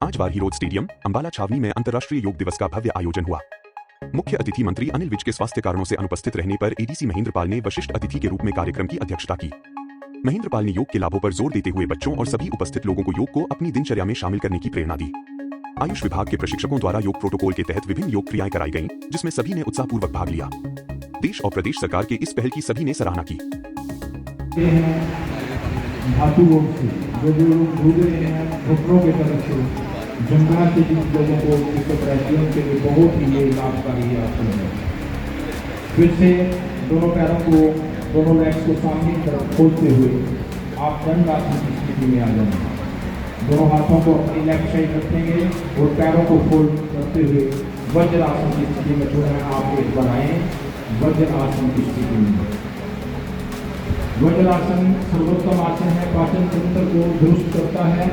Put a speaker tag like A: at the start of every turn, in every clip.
A: आज वारही road stadium Ambala छावनी में अंतर्राष्ट्रीय योग दिवस का भव्य आयोजन हुआ। मुख्य अतिथि मंत्री अनिल विज के स्वास्थ्य कारणों से अनुपस्थित रहने पर एडीसी महेंद्र पाल ने विशिष्ट अतिथि के रूप में कार्यक्रम की अध्यक्षता की। महेंद्र पाल ने योग के लाभों पर जोर देते हुए बच्चों और सभी उपस्थित लोगों को योग को अपनी दिनचर्या में शामिल करने की प्रेरणा दी। आयुष विभाग के प्रशिक्षकों द्वारा योग प्रोटोकॉल के तहत विभिन्न योग क्रियाएं कराई गईं, जिसमें सभी ने उत्साहपूर्वक भाग लिया। देश और प्रदेश सरकार के इस पहल की सभी ने सराहना की।
B: धातु योग से जो लोग जुड़ रहे हैं घुटनों के तरफ से जमुना के जिन लोगों को फिजियोथेरेपियों के लिए बहुत ही ये लाभकारी आसन है। फिर से दोनों पैरों को दोनों लेग्स को सामने की तरफ खोलते हुए आप दंड आसन की स्थिति में आ जाएंगे। दोनों हाथों को अपनी लेफ्ट साइड रखेंगे और पैरों को फोल्ड करते हुए वज्र आसन की स्थिति में जो है आप एक बनाएं। वज्र आसन की स्थिति में वज्रासन सर्वोत्तम आसन है, पाचन तंत्र को दुरुस्त करता है।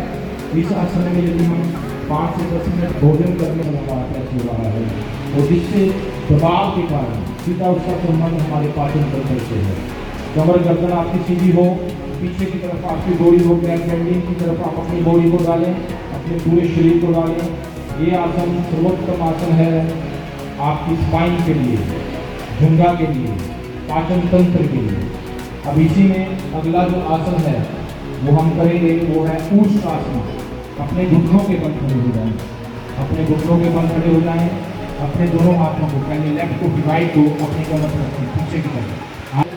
B: इस आसन में यदि हम 5 से 10 मिनट भोजन करने वाला हो रहा है और जिससे दबाव के कारण सीधा उसका संबंध हमारे पाचन तंत्र से है। कमर गर्दन आपकी सीधी हो, पीछे की तरफ आपकी बॉडी हो, बैक बेंडिंग की तरफ आप अपनी बॉडी को डालें, अपने पूरे शरीर को डालें। ये आसन सर्वोत्तम आसन है आपकी स्पाइन के लिए, झुंगा के लिए, पाचन तंत्र के लिए। अब इसी में अगला जो आसन है वो हम करेंगे, वो है ऊष्ट आसन। अपने घुटनों के बल खड़े हो जाएं, अपने घुटनों के बल खड़े हो जाएं। अपने दोनों हाथों को, पहले लेफ्ट को फिर राइट को अपनी कमर पर रखें, पीछे की तरफ।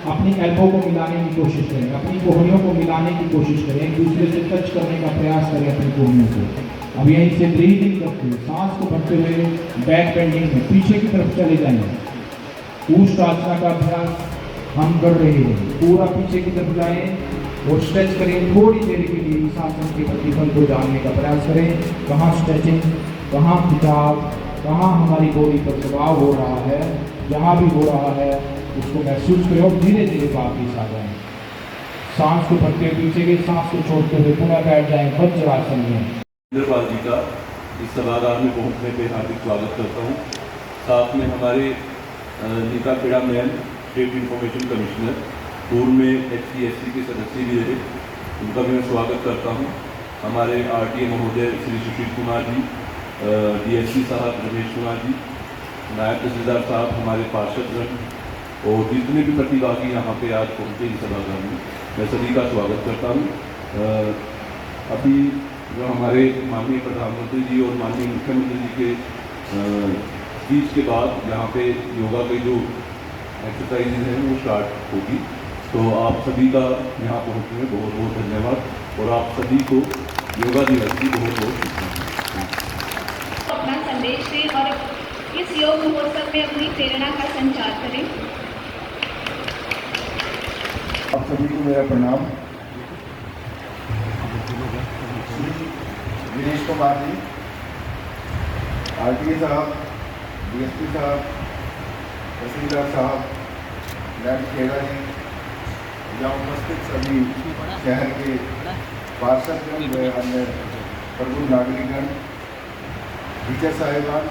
B: अपनी एल्बो को मिलाने की कोशिश करें, अपनी कोहनियों को मिलाने की कोशिश करें, एक दूसरे से टच करने का प्रयास करें अपनी कोहनियों को। अब यहीं से ब्रीदिंग करते हुए सांस को भरते हुए बैक बेंडिंग में पीछे की तरफ चले जाएंगे। ऊष्ट आसन का अभ्यास हम कर रहे हैं। पूरा पीछे की तरफ जाएं और स्ट्रेच करें। थोड़ी देर के लिए इस आसन के प्रतिफल को जानने का प्रयास करें। कहाँ स्ट्रेचिंग, कहाँ खिंचाव, कहाँ हमारी बॉडी पर दबाव हो रहा है। जहाँ भी हो रहा है उसको महसूस करें और धीरे धीरे वापिस आ जाएं। सांस को भरते हुए पीछे की सांस को छोड़ते हुए पुनः बैठ जाएं वज्रासन में।
C: महेंद्र पाल जी का इस सभागार में पहुँचने पर हार्दिक स्वागत करता हूँ। साथ में हमारे Neeta Khera man, state information commissioner, पूर्व में HCSC के सदस्य भी रहे, उनका भी मैं स्वागत करता हूं। हमारे RTA महोदय श्री सुशील कुमार जी, DSP साहब रमेश कुमार जी, नायब तहसीलदार साहब, हमारे पार्षदगण और जितने भी प्रतिभागी यहाँ पे आज पहुँचे इस सभागार में, मैं सभी का स्वागत करता हूँ। अभी जो हमारे माननीय प्रधानमंत्री जी और माननीय मुख्यमंत्री जी के स्पीच के बाद यहाँ पे योगा के जो एक्सरसाइज हैं वो स्टार्ट होगी। तो आप सभी का यहाँ पहुँचने में बहुत बहुत धन्यवाद और आप सभी को योगा दिवस की बहुत बहुत शुभकामनाएं।
D: अपना संदेश दें और इस योग महोत्सव में अपनी प्रेरणा का संचार करें।
B: आप सभी को मेरा प्रणाम। दिनेश कुमार जी, RTA साहब, DSP साहब, तहसीलदार साहब, नायब खेड़ा जी, यहाँ उपस्थित सभी शहर के पार्षदगण व अन्य प्रबुद्ध नागरिकगण, टीचर साहिबान,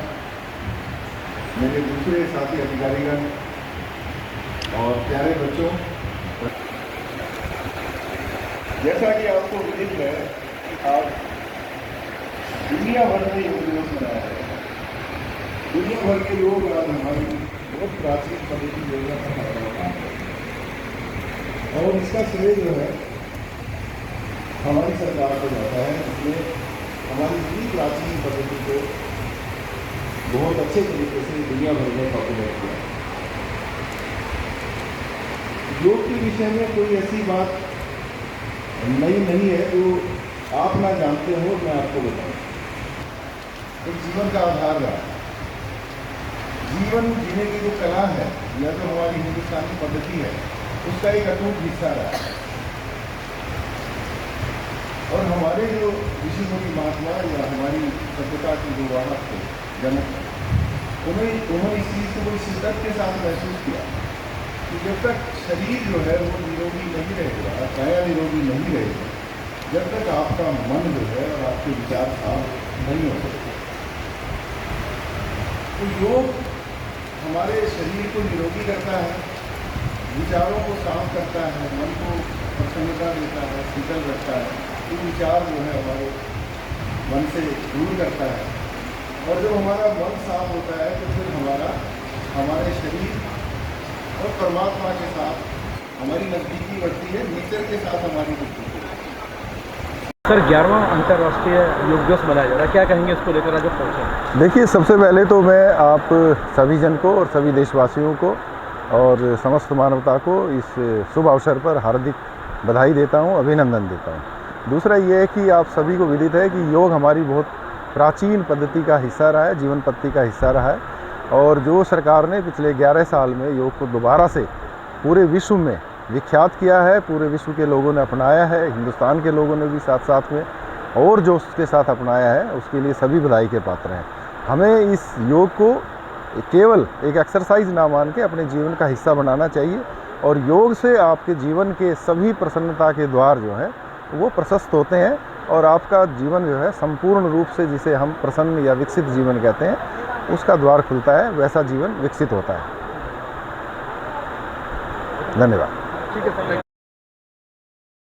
B: मेरे दूसरे साथी अधिकारीगण और प्यारे बच्चों, जैसा कि आपको विदित है आज दुनिया भर में योग दिवस मनाया है। दुनिया भर के लोग आज हमारी बहुत प्राचीन पद्धति योजना का है और इसका श्रेय जो है हमारी सरकार को जाता है, जिसने हमारी इतनी प्राचीन पद्धति को बहुत अच्छे तरीके से दुनिया भर में पॉपुलर किया। योग के विषय में कोई ऐसी बात नई नहीं है जो आप ना जानते हो, मैं आपको बताऊँ। तो जीवन का आधार रहा है। जीवन जीने की जो कला है या जो हमारी हिंदुस्तानी पद्धति है उसका एक अटूट हिस्सा रहा है। और हमारे जो ऋषि मुनि महात्मा या हमारी सभ्यता के जो वाहक थे, जनक, उन्होंने इस चीज़ को बड़ी शिद्दत के साथ महसूस किया कि जब तक शरीर जो है वो निरोगी नहीं रहेगा, काया निरोगी नहीं रहेगा, जब तक आपका मन जो है और आपके विचार साफ नहीं हो सकते। तो योग हमारे शरीर को निरोगी करता है, विचारों को शांत करता है, मन को प्रसन्नता देता है, शीतल रखता है। ये विचार जो है हमारे
E: मन से दूर करता है। और जब हमारा मन साफ होता है तो फिर हमारे शरीर और परमात्मा के साथ हमारी नज़दीकी बढ़ती है, नेचर के साथ हमारी नज़दीकी बढ़ती है।
F: सर 11वां अंतर्राष्ट्रीय योग दिवस मनाया जा रहा है, क्या कहेंगे इसको लेकर आज आप पहुँचे?
E: देखिए, सबसे पहले तो मैं आप सभी जन को और सभी देशवासियों को और समस्त मानवता को इस शुभ अवसर पर हार्दिक बधाई देता हूं, अभिनंदन देता हूं। दूसरा ये है कि आप सभी को विदित है कि योग हमारी बहुत प्राचीन पद्धति का हिस्सा रहा है, जीवन पद्धति का हिस्सा रहा है। और जो सरकार ने पिछले 11 साल में योग को दोबारा से पूरे विश्व में विख्यात किया है, पूरे विश्व के लोगों ने अपनाया है, हिंदुस्तान के लोगों ने भी साथ साथ में और जो उसके साथ अपनाया है, उसके लिए सभी बधाई के पात्र हैं। हमें इस योग को केवल एक एक्सरसाइज ना मान के अपने जीवन का हिस्सा बनाना चाहिए और योग से आपके जीवन के सभी प्रसन्नता के द्वार जो हैं वो प्रशस्त होते हैं और आपका जीवन जो है संपूर्ण रूप से, जिसे हम प्रसन्न या विकसित जीवन कहते हैं, उसका द्वार खुलता है, वैसा जीवन विकसित होता है। धन्यवाद।
F: ठीक है सर।